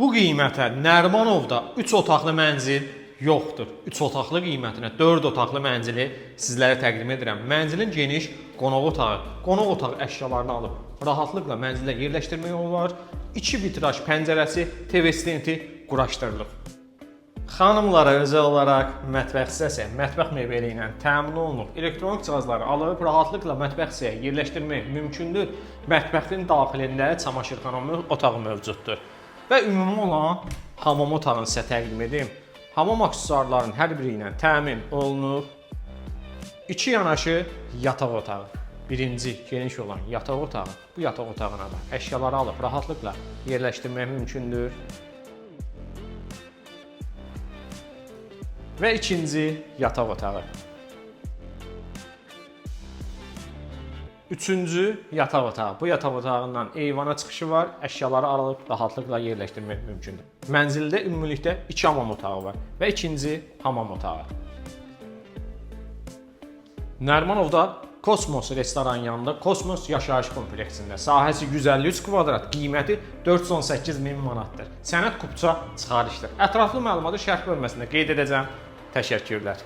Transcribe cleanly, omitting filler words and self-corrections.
Bu qiymətə Nərimanovda 3 otaqlı mənzil yoxdur. 3 otaqlı qiymətinə 4 otaqlı mənzili sizlərə təqdim edirəm. Mənzilin geniş qonaq otağı, qonaq otağı əşyalarını alıb rahatlıqla mənzilə yerləşdirmək olar. 2 vitraj pəncərəsi, TV stenti quraşdırılıb. Xanımlara özəl olaraq mətbəx hissəsi mətbəx mebeli ilə təmin olunub. Elektronik cihazları alıb rahatlıqla mətbəx hissəyə yerləşdirmək mümkündür. Mətbəxin daxilində çamaşırxana otağı mövcuddur. Və ümumi olan hamam otağını sizə təqdim edeyim. Hamam aksesuarlarının hər biri ilə təmin olunub. 2 yanaşı yataq otağı. Birinci geniş olan yataq otağı. Bu yataq otağına da əşyaları alıb rahatlıqla yerləşdirmək mümkündür. Və ikinci yataq otağı. Üçüncü yataq otağı. Bu yataq otağından eyvana çıxışı var. Əşyaları alıb rahatlıqla yerləşdirmək mümkündür. Mənzildə ümumilikdə 2 hamam otağı var və ikinci hamam otağı. Nərimanovda Kosmos restoran yanında Kosmos yaşayış kompleksində sahəsi 153 kvadrat, qiyməti 418 min manatdır. Sənəd kupça çıxarışdır. Ətraflı məlumatı şərh bölməsində qeyd edəcəm. Təşəkkürlər.